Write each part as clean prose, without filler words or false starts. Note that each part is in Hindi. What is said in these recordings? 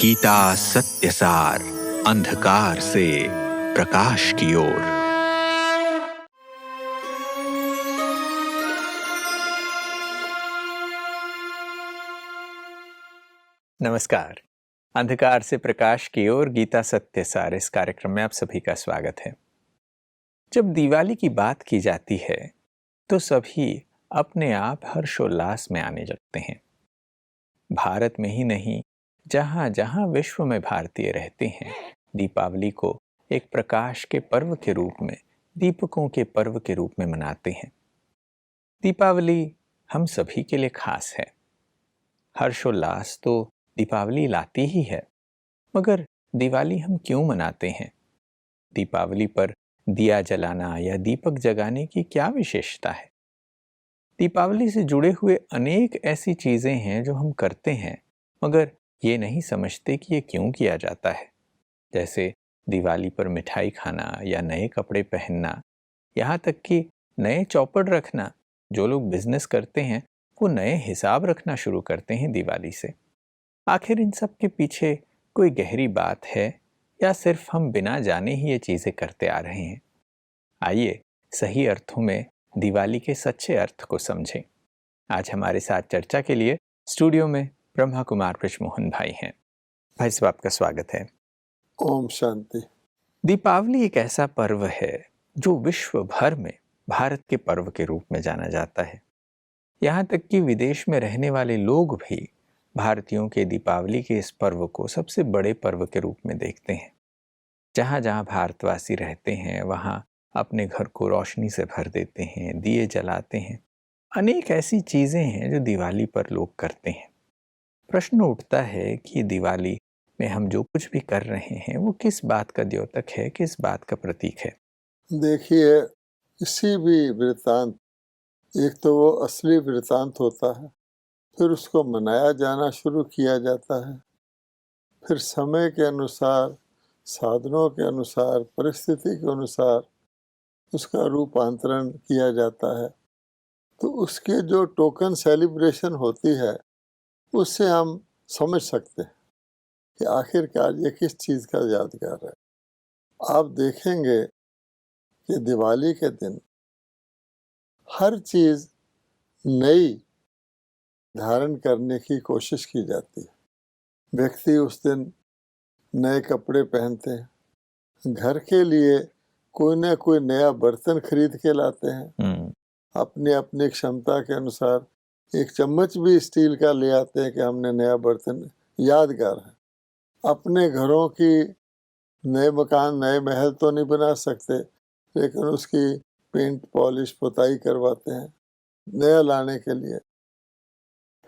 गीता सत्यसार, अंधकार से प्रकाश की ओर। नमस्कार। अंधकार से प्रकाश की ओर गीता सत्यसार इस कार्यक्रम में आप सभी का स्वागत है। जब दिवाली की बात की जाती है तो सभी अपने आप हर्षोल्लास में आने लगते हैं। भारत में ही नहीं, जहां जहां विश्व में भारतीय रहते हैं, दीपावली को एक प्रकाश के पर्व के रूप में, दीपकों के पर्व के रूप में मनाते हैं। दीपावली हम सभी के लिए खास है। हर्षोल्लास तो दीपावली लाती ही है, मगर दिवाली हम क्यों मनाते हैं? दीपावली पर दिया जलाना या दीपक जगाने की क्या विशेषता है? दीपावली से जुड़े हुए अनेक ऐसी चीजें हैं जो हम करते हैं, मगर ये नहीं समझते कि ये क्यों किया जाता है। जैसे दिवाली पर मिठाई खाना या नए कपड़े पहनना, यहाँ तक कि नए चौपड़ रखना। जो लोग बिजनेस करते हैं वो नए हिसाब रखना शुरू करते हैं दिवाली से। आखिर इन सब के पीछे कोई गहरी बात है या सिर्फ हम बिना जाने ही ये चीजें करते आ रहे हैं? आइए सही अर्थों में दिवाली के सच्चे अर्थ को समझें। आज हमारे साथ चर्चा के लिए स्टूडियो में ब्रह्मा कुमार बृजमोहन भाई हैं। भाई साहब, आपका स्वागत है। ओम शांति। दीपावली एक ऐसा पर्व है जो विश्व भर में भारत के पर्व के रूप में जाना जाता है। यहाँ तक कि विदेश में रहने वाले लोग भी भारतीयों के दीपावली के इस पर्व को सबसे बड़े पर्व के रूप में देखते हैं। जहाँ जहाँ भारतवासी रहते हैं वहाँ अपने घर को रोशनी से भर देते हैं, दिए जलाते हैं। अनेक ऐसी चीजें हैं जो दिवाली पर लोग करते हैं। प्रश्न उठता है कि दिवाली में हम जो कुछ भी कर रहे हैं वो किस बात का द्योतक है, किस बात का प्रतीक है? देखिए, किसी भी वृत्तांत, एक तो वो असली वृत्तांत होता है, फिर उसको मनाया जाना शुरू किया जाता है, फिर समय के अनुसार, साधनों के अनुसार, परिस्थिति के अनुसार उसका रूपांतरण किया जाता है। तो उसके जो टोकन सेलिब्रेशन होती है उससे हम समझ सकते हैं कि आखिरकार ये किस चीज़ का यादगार है। आप देखेंगे कि दिवाली के दिन हर चीज़ नई धारण करने की कोशिश की जाती है। व्यक्ति उस दिन नए कपड़े पहनते हैं, घर के लिए कोई ना कोई नया बर्तन खरीद के लाते हैं, अपनी अपनी क्षमता के अनुसार। एक चम्मच भी स्टील का ले आते हैं कि हमने नया बर्तन, यादगार है। अपने घरों की नए मकान, नए महल तो नहीं बना सकते, लेकिन उसकी पेंट पॉलिश पुताई करवाते हैं नया लाने के लिए।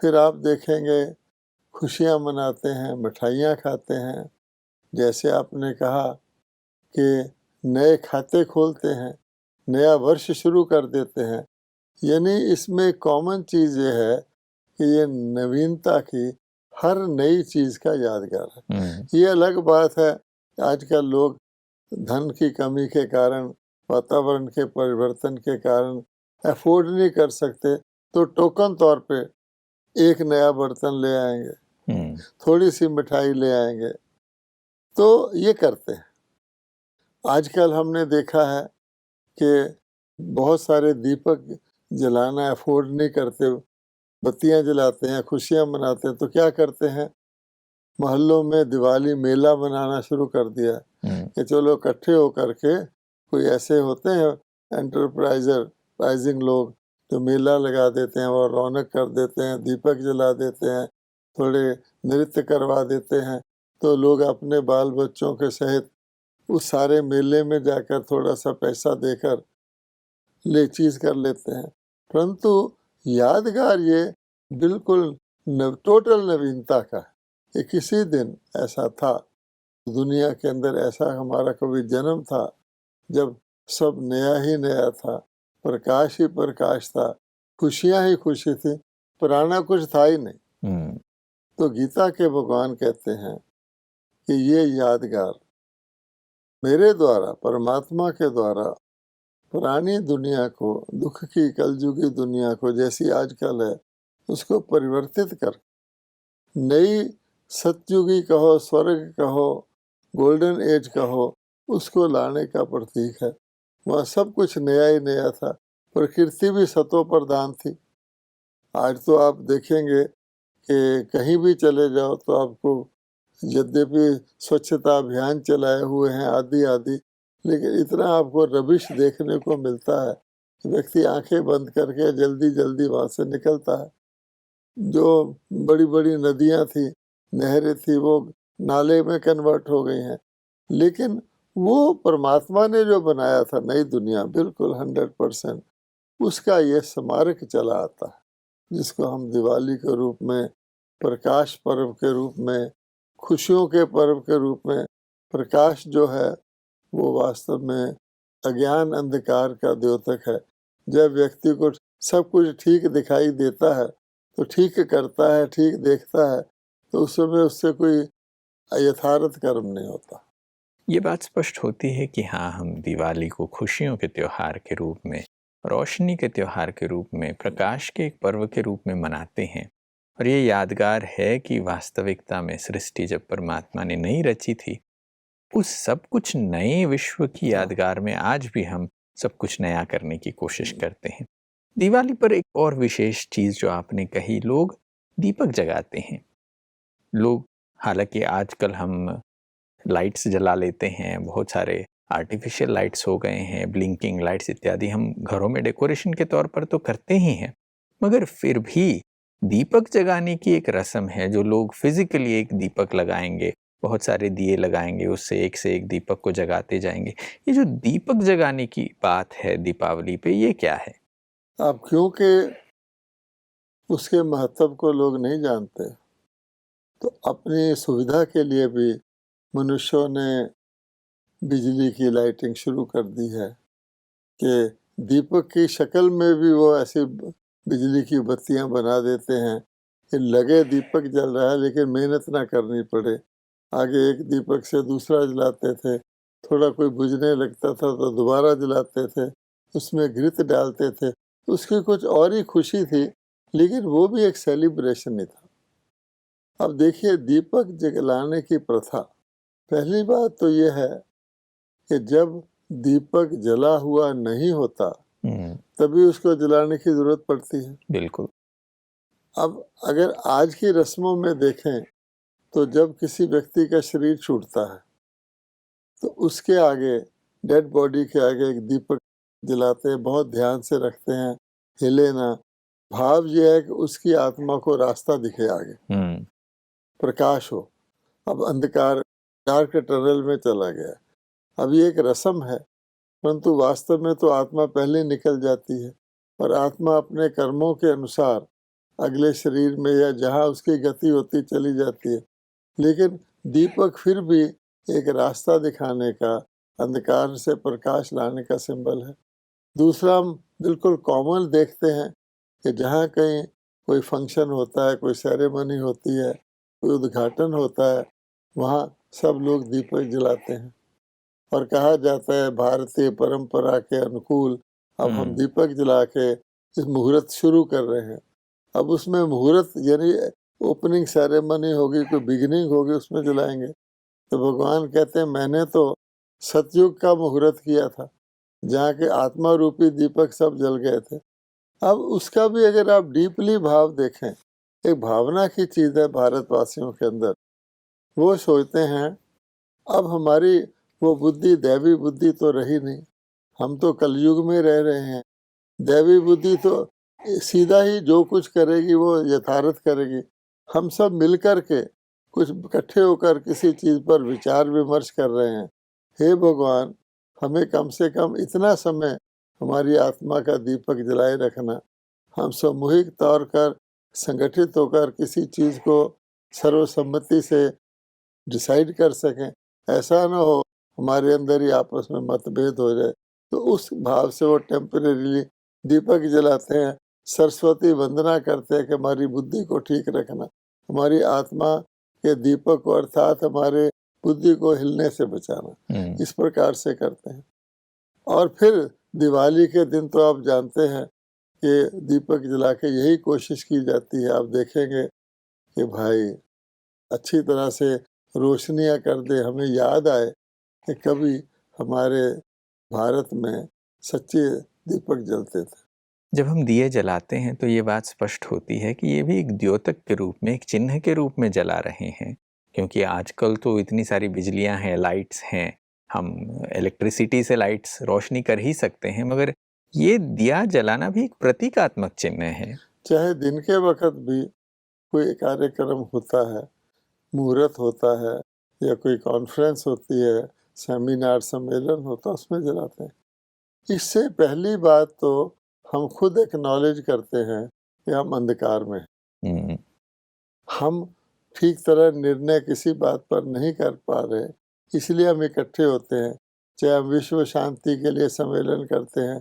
फिर आप देखेंगे खुशियाँ मनाते हैं, मिठाइयाँ खाते हैं। जैसे आपने कहा कि नए खाते खोलते हैं, नया वर्ष शुरू कर देते हैं। यानी इसमें कॉमन चीज़ ये है कि ये नवीनता की हर नई चीज़ का यादगार है। ये अलग बात है, आजकल लोग धन की कमी के कारण, वातावरण के परिवर्तन के कारण अफोर्ड नहीं कर सकते, तो टोकन तौर पे एक नया बर्तन ले आएंगे, थोड़ी सी मिठाई ले आएंगे, तो ये करते हैं। आजकल हमने देखा है कि बहुत सारे दीपक जलाना अफोर्ड नहीं करते, बत्तियां जलाते हैं, खुशियां मनाते हैं। तो क्या करते हैं, मोहल्लों में दिवाली मेला बनाना शुरू कर दिया कि चलो इकट्ठे होकर के, कोई ऐसे होते हैं एंटरप्राइजिंग लोग, तो मेला लगा देते हैं और रौनक कर देते हैं, दीपक जला देते हैं, थोड़े नृत्य करवा देते हैं। तो लोग अपने बाल बच्चों के सहित उस सारे मेले में जाकर थोड़ा सा पैसा देकर ले चीज कर लेते हैं। परंतु यादगार ये बिल्कुल टोटल नवीनता का है कि किसी दिन ऐसा था, दुनिया के अंदर ऐसा हमारा कभी जन्म था जब सब नया ही नया था, प्रकाश ही प्रकाश था, खुशियां ही खुशी थी, पुराना कुछ था ही नहीं। तो गीता के भगवान कहते हैं कि ये यादगार मेरे द्वारा, परमात्मा के द्वारा, पुरानी दुनिया को, दुख की कलयुगी दुनिया को जैसी आजकल है उसको परिवर्तित कर नई सतयुगी कहो, स्वर्ग कहो, गोल्डन एज कहो, उसको लाने का प्रतीक है। वहाँ सब कुछ नया ही नया था, प्रकृति भी सतो प्रधान थी। आज तो आप देखेंगे कि कहीं भी चले जाओ तो आपको, यद्यपि स्वच्छता अभियान चलाए हुए हैं आदि आदि, लेकिन इतना आपको रबिश देखने को मिलता है कि व्यक्ति आंखें बंद करके जल्दी जल्दी वहाँ से निकलता है। जो बड़ी बड़ी नदियाँ थी, नहरें थी, वो नाले में कन्वर्ट हो गई हैं। लेकिन वो परमात्मा ने जो बनाया था नई दुनिया, बिल्कुल 100%, उसका ये स्मारक चला आता है, जिसको हम दिवाली के रूप में, प्रकाश पर्व के रूप में, खुशियों के पर्व के रूप में। प्रकाश जो है वो वास्तव में अज्ञान अंधकार का द्योतक है। जब व्यक्ति को सब कुछ ठीक दिखाई देता है तो ठीक करता है, ठीक देखता है, तो उस समय उससे कोई यथार्थ कर्म नहीं होता। ये बात स्पष्ट होती है कि हाँ, हम दिवाली को खुशियों के त्योहार के रूप में, रोशनी के त्योहार के रूप में, प्रकाश के एक पर्व के रूप में मनाते हैं। और ये यादगार है कि वास्तविकता में सृष्टि जब परमात्मा ने नहीं रची थी, उस सब कुछ नए विश्व की यादगार में आज भी हम सब कुछ नया करने की कोशिश करते हैं। दिवाली पर एक और विशेष चीज़ जो आपने कही, लोग दीपक जगाते हैं। लोग, हालांकि आजकल हम लाइट्स जला लेते हैं, बहुत सारे आर्टिफिशियल लाइट्स हो गए हैं, ब्लिंकिंग लाइट्स इत्यादि हम घरों में डेकोरेशन के तौर पर तो करते ही हैं, मगर फिर भी दीपक जगाने की एक रस्म है। जो लोग फिजिकली एक दीपक लगाएंगे, बहुत सारे दिए लगाएंगे, उससे एक दीपक को जगाते जाएंगे। ये जो दीपक जगाने की बात है दीपावली पे, ये क्या है? अब क्योंकि उसके महत्व को लोग नहीं जानते, तो अपनी सुविधा के लिए भी मनुष्यों ने बिजली की लाइटिंग शुरू कर दी है कि दीपक की शक्ल में भी वो ऐसी बिजली की बत्तियां बना देते हैं कि लगे दीपक जल रहा है लेकिन मेहनत ना करनी पड़े। आगे एक दीपक से दूसरा जलाते थे, थोड़ा कोई बुझने लगता था तो दोबारा जलाते थे, उसमें घृत डालते थे, उसकी कुछ और ही खुशी थी, लेकिन वो भी एक सेलिब्रेशन ही था। अब देखिए, दीपक जलाने की प्रथा, पहली बात तो ये है कि जब दीपक जला हुआ नहीं होता तभी उसको जलाने की जरूरत पड़ती है। बिल्कुल। अब अगर आज की रस्मों में देखें तो जब किसी व्यक्ति का शरीर छूटता है तो उसके आगे, डेड बॉडी के आगे एक दीपक जलाते हैं, बहुत ध्यान से रखते हैं, हिले ना। भाव ये है कि उसकी आत्मा को रास्ता दिखे आगे, प्रकाश हो। अब अंधकार, डार्क टनल में चला गया। अब ये एक रस्म है, परंतु वास्तव में तो आत्मा पहले निकल जाती है और आत्मा अपने कर्मों के अनुसार अगले शरीर में या जहाँ उसकी गति होती चली जाती है। लेकिन दीपक फिर भी एक रास्ता दिखाने का, अंधकार से प्रकाश लाने का सिंबल है। दूसरा, हम बिल्कुल कॉमन देखते हैं कि जहाँ कहीं कोई फंक्शन होता है, कोई सेरेमनी होती है, कोई उद्घाटन होता है, वहाँ सब लोग दीपक जलाते हैं और कहा जाता है भारतीय परंपरा के अनुकूल अब हम दीपक जला के इस मुहूर्त शुरू कर रहे हैं। अब उसमें मुहूर्त यानी ओपनिंग सेरेमनी होगी, कोई बिगिनिंग होगी, उसमें जलाएंगे। तो भगवान कहते हैं मैंने तो सतयुग का मुहूर्त किया था, जहाँ के आत्मा रूपी दीपक सब जल गए थे। अब उसका भी अगर आप डीपली भाव देखें, एक भावना की चीज़ है भारतवासियों के अंदर। वो सोचते हैं अब हमारी वो बुद्धि, दैवी बुद्धि तो रही नहीं, हम तो कलयुग में रह रहे हैं। दैवी बुद्धि तो सीधा ही जो कुछ करेगी वो यथार्थ करेगी। हम सब मिलकर के कुछ इकट्ठे होकर किसी चीज़ पर विचार विमर्श कर रहे हैं। हे भगवान, हमें कम से कम इतना समय हमारी आत्मा का दीपक जलाए रखना, हम सामूहिक तौर पर संगठित होकर किसी चीज़ को सर्वसम्मति से डिसाइड कर सकें। ऐसा ना हो हमारे अंदर ही आपस में मतभेद हो जाए। तो उस भाव से वो टेम्परेरीली दीपक जलाते हैं, सरस्वती वंदना करते हैं कि हमारी बुद्धि को ठीक रखना, हमारी आत्मा के दीपक को अर्थात हमारे बुद्धि को हिलने से बचाना। इस प्रकार से करते हैं। और फिर दिवाली के दिन तो आप जानते हैं कि दीपक जला के यही कोशिश की जाती है। आप देखेंगे कि भाई अच्छी तरह से रोशनियाँ कर दे, हमें याद आए कि कभी हमारे भारत में सच्चे दीपक जलते थे। जब हम दिए जलाते हैं तो ये बात स्पष्ट होती है कि ये भी एक द्योतक के रूप में, एक चिन्ह के रूप में जला रहे हैं, क्योंकि आजकल तो इतनी सारी बिजलियां हैं, लाइट्स हैं, हम इलेक्ट्रिसिटी से लाइट्स रोशनी कर ही सकते हैं, मगर ये दिया जलाना भी एक प्रतीकात्मक चिन्ह है। चाहे दिन के वक़्त भी कोई कार्यक्रम होता है, मुहूर्त होता है या कोई कॉन्फ्रेंस होती है, सेमिनार सम्मेलन होता है, उसमें जलाते हैं। इससे पहली बात तो हम खुद एक्नॉलेज करते हैं कि हम अंधकार में हैं। हम्म, हम ठीक तरह निर्णय किसी बात पर नहीं कर पा रहे, इसलिए हम इकट्ठे होते हैं। चाहे हम विश्व शांति के लिए सम्मेलन करते हैं,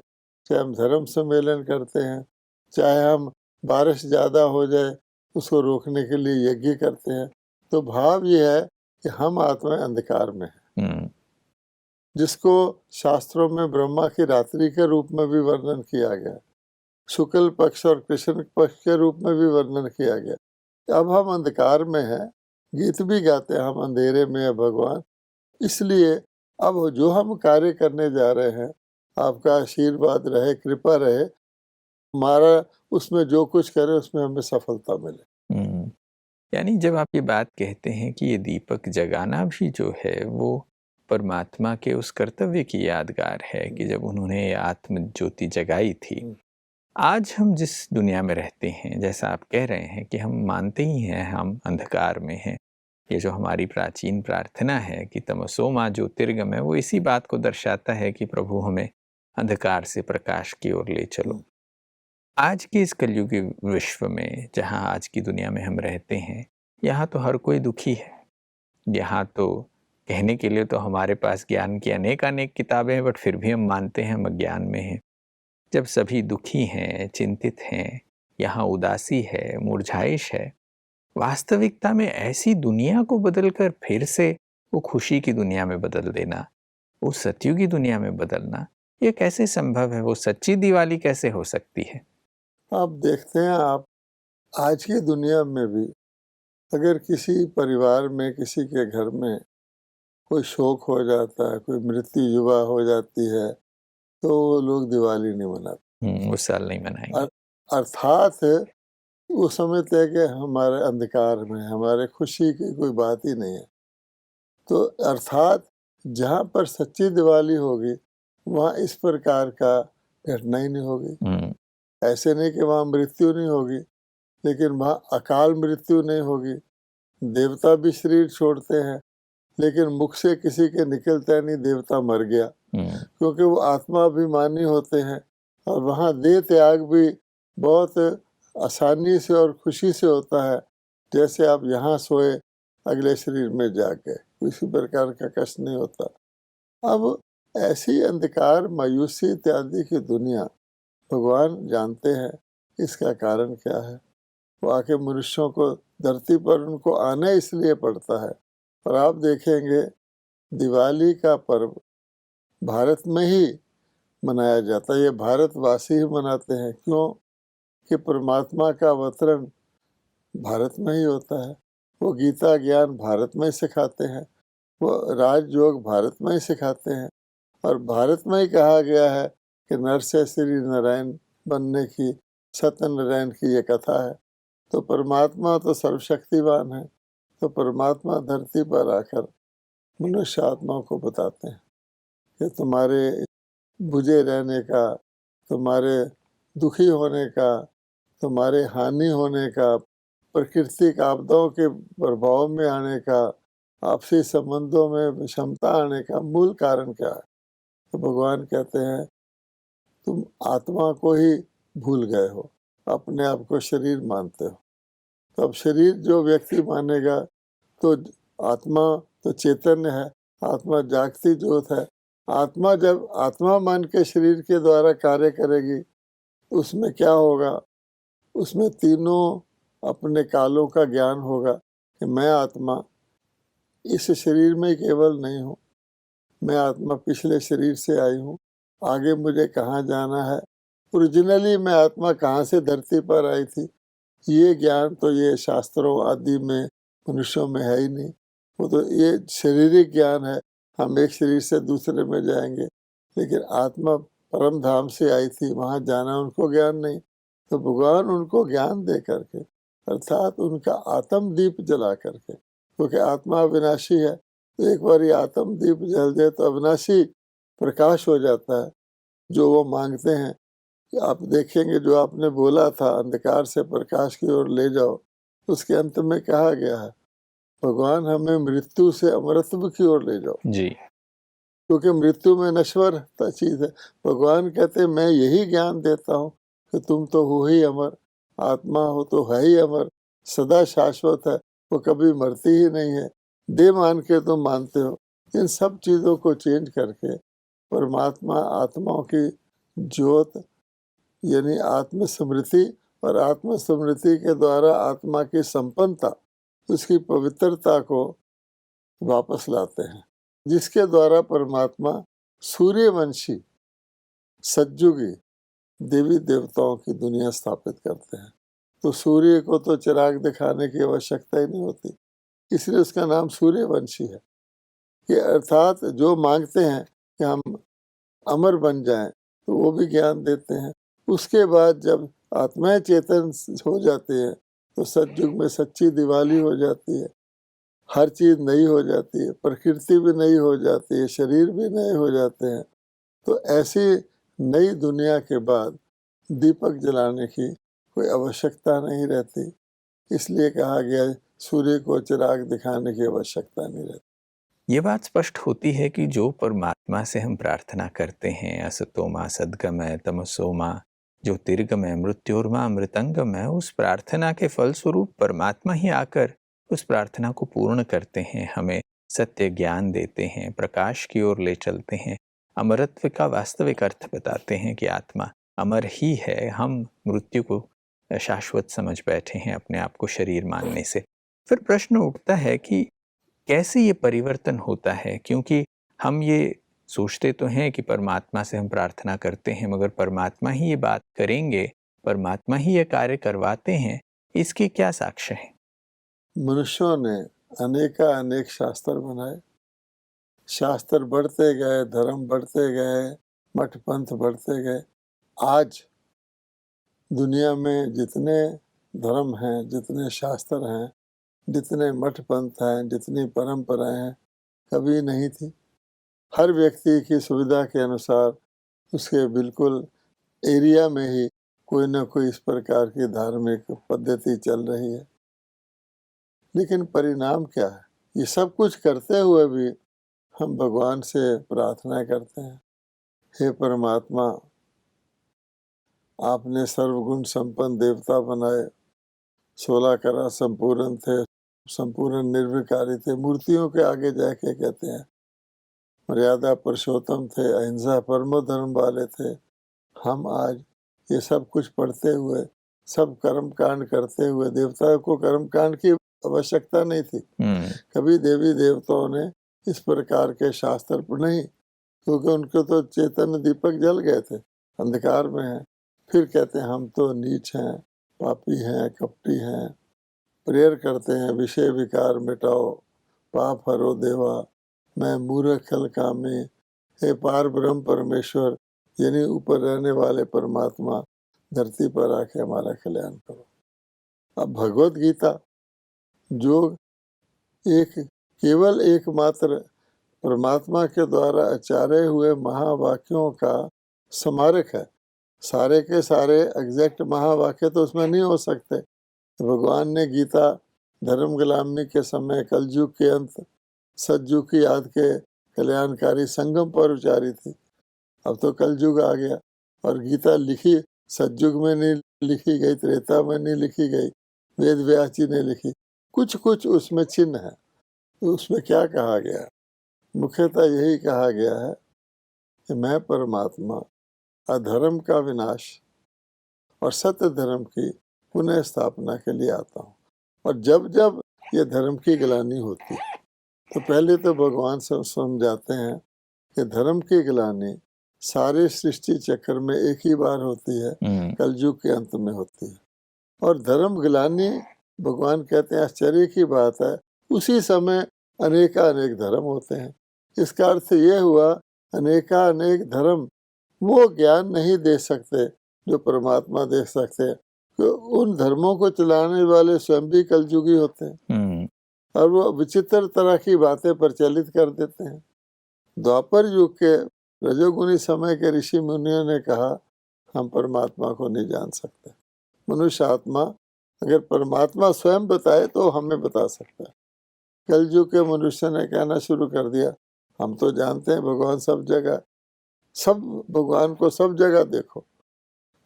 चाहे हम धर्म सम्मेलन करते हैं, चाहे हम बारिश ज़्यादा हो जाए उसको रोकने के लिए यज्ञ करते हैं। तो भाव ये है कि हम आत्मा अंधकार में हैं, हम्म, जिसको शास्त्रों में ब्रह्मा की रात्रि के रूप में भी वर्णन किया गया, शुक्ल पक्ष और कृष्ण पक्ष के रूप में भी वर्णन किया गया। अब हम अंधकार में हैं, गीत भी गाते हैं, हम अंधेरे में है भगवान। इसलिए अब जो हम कार्य करने जा रहे हैं, आपका आशीर्वाद रहे, कृपा रहे, हमारा उसमें जो कुछ करे उसमें हमें सफलता मिले। यानी जब आप ये बात कहते हैं कि ये दीपक जगाना भी जो है वो परमात्मा के उस कर्तव्य की यादगार है कि जब उन्होंने ये आत्म ज्योति जगाई थी। आज हम जिस दुनिया में रहते हैं, जैसा आप कह रहे हैं कि हम मानते ही हैं हम अंधकार में हैं, ये जो हमारी प्राचीन प्रार्थना है कि तमसो माँ ज्योतिर्गमय, वो इसी बात को दर्शाता है कि प्रभु हमें अंधकार से प्रकाश की ओर ले चलो। आज के इस कलयुगी विश्व में, जहाँ आज की दुनिया में हम रहते हैं, यहाँ तो हर कोई दुखी है। यहाँ तो कहने के लिए तो हमारे पास ज्ञान की अनेक अनेक किताबें हैं, बट फिर भी हम मानते हैं हम अज्ञान में हैं। जब सभी दुखी हैं, चिंतित हैं, यहाँ उदासी है, मुरझाइश है, वास्तविकता में ऐसी दुनिया को बदलकर फिर से वो खुशी की दुनिया में बदल देना, वो सतयुगी दुनिया में बदलना, ये कैसे संभव है? वो सच्ची दिवाली कैसे हो सकती है? आप देखते हैं, आप आज की दुनिया में भी अगर किसी परिवार में, किसी के घर में कोई शोक हो जाता है, कोई मृत्यु युवा हो जाती है, तो वो लोग दिवाली नहीं मनाते। उस साल नहीं मनाएंगे। अर्थात वो समझते हैं कि हमारे अंधकार में, हमारे खुशी की कोई बात ही नहीं है। तो अर्थात जहाँ पर सच्ची दिवाली होगी वहाँ इस प्रकार का घटना ही नहीं होगी। ऐसे नहीं कि वहाँ मृत्यु नहीं होगी, लेकिन वहाँ अकाल मृत्यु नहीं होगी। देवता भी शरीर छोड़ते हैं, लेकिन मुख से किसी के निकलता नहीं देवता मर गया, क्योंकि वो आत्माभिमानी होते हैं। और वहाँ देह त्याग भी बहुत आसानी से और खुशी से होता है, जैसे आप यहाँ सोए अगले शरीर में जाके, किसी प्रकार का कष्ट नहीं होता। अब ऐसी अंधकार, मायूसी इत्यादि की दुनिया भगवान जानते हैं इसका कारण क्या है। वो आके मनुष्यों को धरती पर उनको आना इसलिए पड़ता है। और आप देखेंगे दिवाली का पर्व भारत में ही मनाया जाता है, ये भारतवासी ही मनाते हैं। क्यों? कि परमात्मा का अवतरण भारत में ही होता है, वो गीता ज्ञान भारत में ही सिखाते हैं, वो राजयोग भारत में ही सिखाते हैं, और भारत में ही कहा गया है कि नर से श्री नारायण बनने की, सत्यनारायण की ये कथा है। तो परमात्मा तो सर्वशक्तिवान है, तो परमात्मा धरती पर आकर मनुष्य आत्माओं को बताते हैं कि तुम्हारे बुझे रहने का, तुम्हारे दुखी होने का, तुम्हारे हानि होने का, प्राकृतिक आपदाओं के प्रभाव में आने का, आपसी संबंधों में विषमता आने का मूल कारण क्या है। तो भगवान कहते हैं तुम आत्मा को ही भूल गए हो, अपने आप को शरीर मानते हो। तो अब शरीर जो व्यक्ति मानेगा, तो आत्मा तो चैतन्य है, आत्मा जागती ज्योत है। आत्मा जब आत्मा मान के शरीर के द्वारा कार्य करेगी, उसमें क्या होगा? उसमें तीनों अपने कालों का ज्ञान होगा कि मैं आत्मा इस शरीर में केवल नहीं हूँ, मैं आत्मा पिछले शरीर से आई हूँ, आगे मुझे कहाँ जाना है, ओरिजिनली मैं आत्मा कहाँ से धरती पर आई थी। ये ज्ञान तो ये शास्त्रों आदि में मनुष्यों में है ही नहीं। वो तो ये शारीरिक ज्ञान है, हम एक शरीर से दूसरे में जाएंगे, लेकिन आत्मा परम धाम से आई थी, वहाँ जाना उनको ज्ञान नहीं। तो भगवान उनको ज्ञान दे करके, अर्थात उनका आत्म दीप जला करके, क्योंकि आत्मा अविनाशी है, तो एक बार ये आत्म दीप जल जाए तो अविनाशी प्रकाश हो जाता है जो वो मांगते हैं। कि आप देखेंगे जो आपने बोला था अंधकार से प्रकाश की ओर ले जाओ, उसके अंत में कहा गया है भगवान हमें मृत्यु से अमरत्व की ओर ले जाओ, जी। क्योंकि मृत्यु में नश्वरता चीज है। भगवान कहते मैं यही ज्ञान देता हूँ कि तुम तो हो ही अमर, आत्मा हो तो है ही अमर, सदा शाश्वत है, वो कभी मरती ही नहीं है। देह मान के तुम मानते हो, इन सब चीजों को चेंज करके परमात्मा आत्माओं की ज्योत यानी आत्मस्मृति, और आत्मस्मृति के द्वारा आत्मा की संपन्नता, उसकी पवित्रता को वापस लाते हैं, जिसके द्वारा परमात्मा सूर्यवंशी सतयुगी देवी देवताओं की दुनिया स्थापित करते हैं। तो सूर्य को तो चिराग दिखाने की आवश्यकता ही नहीं होती, इसलिए उसका नाम सूर्यवंशी है। कि अर्थात जो मांगते हैं कि हम अमर बन जाएं, तो वो भी ज्ञान देते हैं। उसके बाद जब आत्माएं चेतन हो जाती है तो सतयुग में सच्ची दिवाली हो जाती है, हर चीज नई हो जाती है, प्रकृति भी नई हो जाती है, शरीर भी नए हो जाते हैं। तो ऐसी नई दुनिया के बाद दीपक जलाने की कोई आवश्यकता नहीं रहती, इसलिए कहा गया सूर्य को चिराग दिखाने की आवश्यकता नहीं रहती। ये बात स्पष्ट होती है कि जो परमात्मा से हम प्रार्थना करते हैं, असतो मा सद्गमय तमसो मा ज्योतिर्गमय मृत्योर्मा अमृतंगमय, उस प्रार्थना के फलस्वरूप परमात्मा ही आकर उस प्रार्थना को पूर्ण करते हैं, हमें सत्य ज्ञान देते हैं, प्रकाश की ओर ले चलते हैं, अमरत्व का वास्तविक अर्थ बताते हैं कि आत्मा अमर ही है। हम मृत्यु को शाश्वत समझ बैठे हैं अपने आप को शरीर मानने से। फिर प्रश्न उठता है कि कैसे ये परिवर्तन होता है, क्योंकि हम ये सोचते तो हैं कि परमात्मा से हम प्रार्थना करते हैं, मगर परमात्मा ही ये बात करेंगे, परमात्मा ही ये कार्य करवाते हैं, इसके क्या साक्ष्य हैं? मनुष्यों ने अनेक शास्त्र बनाए, शास्त्र बढ़ते गए, धर्म बढ़ते गए, मठ पंथ बढ़ते गए। आज दुनिया में जितने धर्म हैं, जितने शास्त्र हैं, जितने मठ पंथ हैं, जितनी परंपराएं हैं, कभी नहीं थी। हर व्यक्ति की सुविधा के अनुसार उसके बिल्कुल एरिया में ही कोई ना कोई इस प्रकार की धार्मिक पद्धति चल रही है। लेकिन परिणाम क्या है? ये सब कुछ करते हुए भी हम भगवान से प्रार्थना करते हैं, हे परमात्मा, आपने सर्वगुण संपन्न देवता बनाए, 16 कला संपूर्ण थे, संपूर्ण निर्विकारी थे, मूर्तियों के आगे जाके कहते हैं मर्यादा पुरुषोत्तम थे, अहिंसा परमो धर्म वाले थे। हम आज ये सब कुछ पढ़ते हुए, सब कर्म कांड करते हुए, देवताओं को कर्म कांड की आवश्यकता नहीं थी। कभी देवी देवताओं ने इस प्रकार के शास्त्र पर नहीं, क्योंकि उनको तो चैतन्य दीपक जल गए थे, अंधकार में हैं। फिर कहते हैं हम तो नीच हैं, पापी हैं, कपटी हैं, प्रेयर करते हैं विषय विकार मिटाओ, पाप हरो देवा, मैं मूर्ख खल कामी, हे पार ब्रह्म परमेश्वर, यानी ऊपर रहने वाले परमात्मा, धरती पर आके हमारा कल्याण करो। अब भगवत गीता जो एक केवल एकमात्र परमात्मा के द्वारा आचार्य हुए महावाक्यों का स्मारक है, सारे के सारे एग्जैक्ट महावाक्य तो उसमें नहीं हो सकते। भगवान ने गीता धर्म गुलामी के समय, कलयुग के अंत, सतयुग की याद के कल्याणकारी संगम पर उचारी थी। अब तो कलयुग आ गया और गीता लिखी सतयुग में नहीं लिखी गई, त्रेता में नहीं लिखी गई, वेद व्यास जी ने लिखी। कुछ कुछ उसमें चिन्ह है। तो उसमें क्या कहा गया? मुख्यतः यही कहा गया है कि मैं परमात्मा अधर्म का विनाश और सत्य धर्म की पुनः स्थापना के लिए आता हूँ। और जब जब ये धर्म की गिलानी होती है तो पहले तो भगवान से समझाते हैं कि धर्म की गिलानी सारे सृष्टि चक्र में एक ही बार होती है, कलयुग के अंत में होती है। और धर्म गिलानी भगवान कहते हैं आश्चर्य की बात है, उसी समय अनेकानेक धर्म होते हैं। इसका अर्थ ये हुआ अनेकानेक धर्म वो ज्ञान नहीं दे सकते जो परमात्मा दे सकते हैं। तो उन धर्मों को चलाने वाले स्वयं भी कलयुगी होते हैं और वो विचित्र तरह की बातें प्रचलित कर देते हैं। द्वापर युग के रजोगुनी समय के ऋषि मुनियों ने कहा हम परमात्मा को नहीं जान सकते। मनुष्य आत्मा अगर परमात्मा स्वयं बताए तो हमें बता सकता है। कलयुग के मनुष्य ने कहना शुरू कर दिया हम तो जानते हैं भगवान सब जगह, सब भगवान को सब जगह देखो।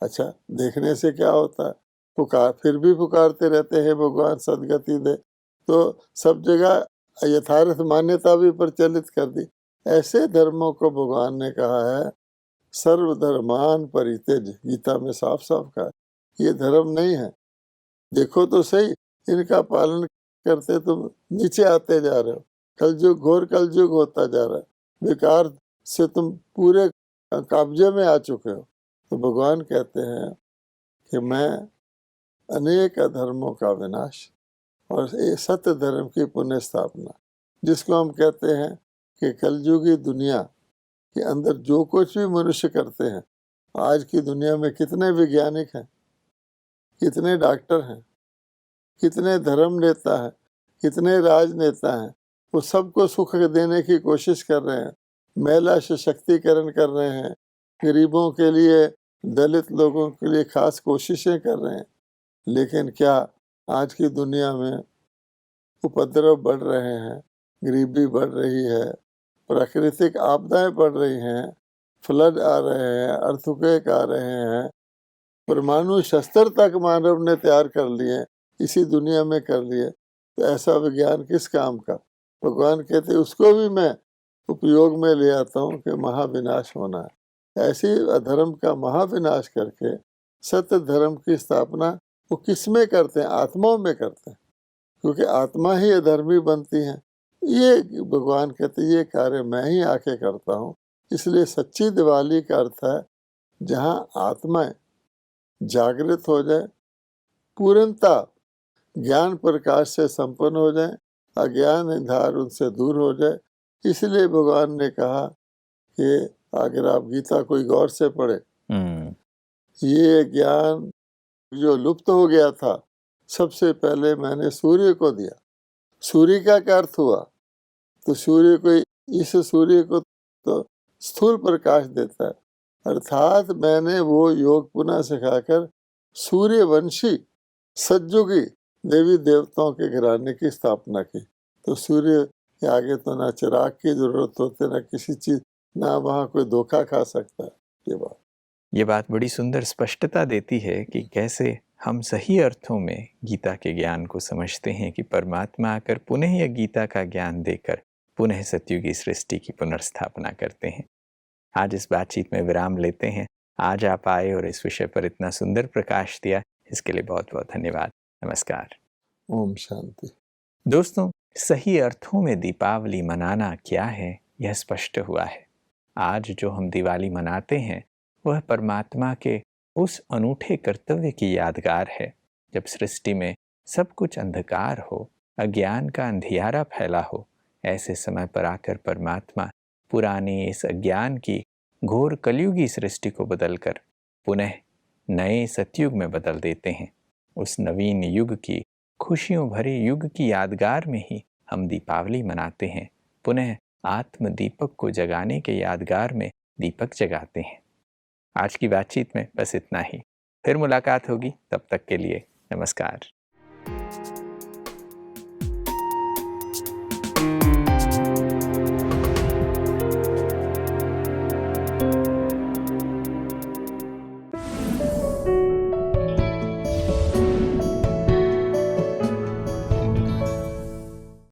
अच्छा, देखने से क्या होता है? फिर भी पुकारते रहते हैं भगवान सदगति दे, तो सब जगह यथार्थ मान्यता भी प्रचलित कर दी। ऐसे धर्मों को भगवान ने कहा है सर्वधर्मान परित्यज, गीता में साफ साफ कहा ये धर्म नहीं है। देखो तो सही, इनका पालन करते तुम नीचे आते जा रहे हो। कलयुग घोर कलयुग होता जा रहा है, विकार से तुम पूरे कब्जे में आ चुके हो। तो भगवान कहते हैं कि मैं अनेक धर्मों का विनाश और सत्य धर्म की पुनः स्थापना, जिसको हम कहते हैं कि कलयुगी दुनिया के अंदर जो कुछ भी मनुष्य करते हैं, आज की दुनिया में कितने वैज्ञानिक हैं, कितने डॉक्टर हैं, कितने धर्म नेता हैं, कितने राजनेता हैं, वो सबको सुख देने की कोशिश कर रहे हैं, महिला सशक्तिकरण कर रहे हैं, गरीबों के लिए, दलित लोगों के लिए खास कोशिशें कर रहे हैं। लेकिन क्या आज की दुनिया में उपद्रव बढ़ रहे हैं, गरीबी बढ़ रही है, प्राकृतिक आपदाएं बढ़ रही हैं, फ्लड आ रहे हैं, अर्थक्वेक आ रहे हैं, परमाणु शस्त्र तक मानव ने तैयार कर लिए, इसी दुनिया में कर लिए, तो ऐसा विज्ञान किस काम का? भगवान कहते उसको भी मैं उपयोग में ले आता हूँ कि महाविनाश होना है। ऐसी अधर्म का महाविनाश करके सत्य धर्म की स्थापना वो किस में करते हैं? आत्माओं में करते हैं, क्योंकि आत्मा ही अधर्मी बनती है। ये भगवान कहते ये कार्य मैं ही आके करता हूँ। इसलिए सच्ची दिवाली का अर्थ है जहाँ आत्माएं जागृत हो जाए, पूर्णता ज्ञान प्रकाश से संपन्न हो जाए, अज्ञान अंधार उनसे दूर हो जाए। इसलिए भगवान ने कहा कि अगर आप गीता कोई गौर से पढ़े, ये ज्ञान जो लुप्त हो गया था सबसे पहले मैंने सूर्य को दिया। सूर्य का क्या अर्थ हुआ? तो सूर्य को, इस सूर्य को तो स्थूल प्रकाश देता है, अर्थात मैंने वो योग पुनः सिखाकर सूर्यवंशी सतयुगी देवी देवताओं के घराने की स्थापना की। तो सूर्य के आगे तो ना चिराग की जरूरत होती, ना किसी चीज, ना वहाँ कोई धोखा खा सकता है। ये बात बड़ी सुंदर स्पष्टता देती है कि कैसे हम सही अर्थों में गीता के ज्ञान को समझते हैं कि परमात्मा आकर पुनः यह गीता का ज्ञान देकर पुनः सतयुगी सृष्टि की पुनर्स्थापना करते हैं। आज इस बातचीत में विराम लेते हैं। आज आप आए और इस विषय पर इतना सुंदर प्रकाश दिया, इसके लिए बहुत बहुत धन्यवाद। नमस्कार। ओम शांति। दोस्तों, सही अर्थों में दीपावली मनाना क्या है यह स्पष्ट हुआ है। आज जो हम दिवाली मनाते हैं वह परमात्मा के उस अनूठे कर्तव्य की यादगार है जब सृष्टि में सब कुछ अंधकार हो, अज्ञान का अंधियारा फैला हो। ऐसे समय पर आकर परमात्मा पुराने इस अज्ञान की घोर कलयुगी सृष्टि को बदलकर पुनः नए सतयुग में बदल देते हैं। उस नवीन युग की खुशियों भरे युग की यादगार में ही हम दीपावली मनाते हैं। पुनः आत्म दीपक को जगाने के यादगार में दीपक जगाते हैं। आज की बातचीत में बस इतना ही। फिर मुलाकात होगी, तब तक के लिए नमस्कार।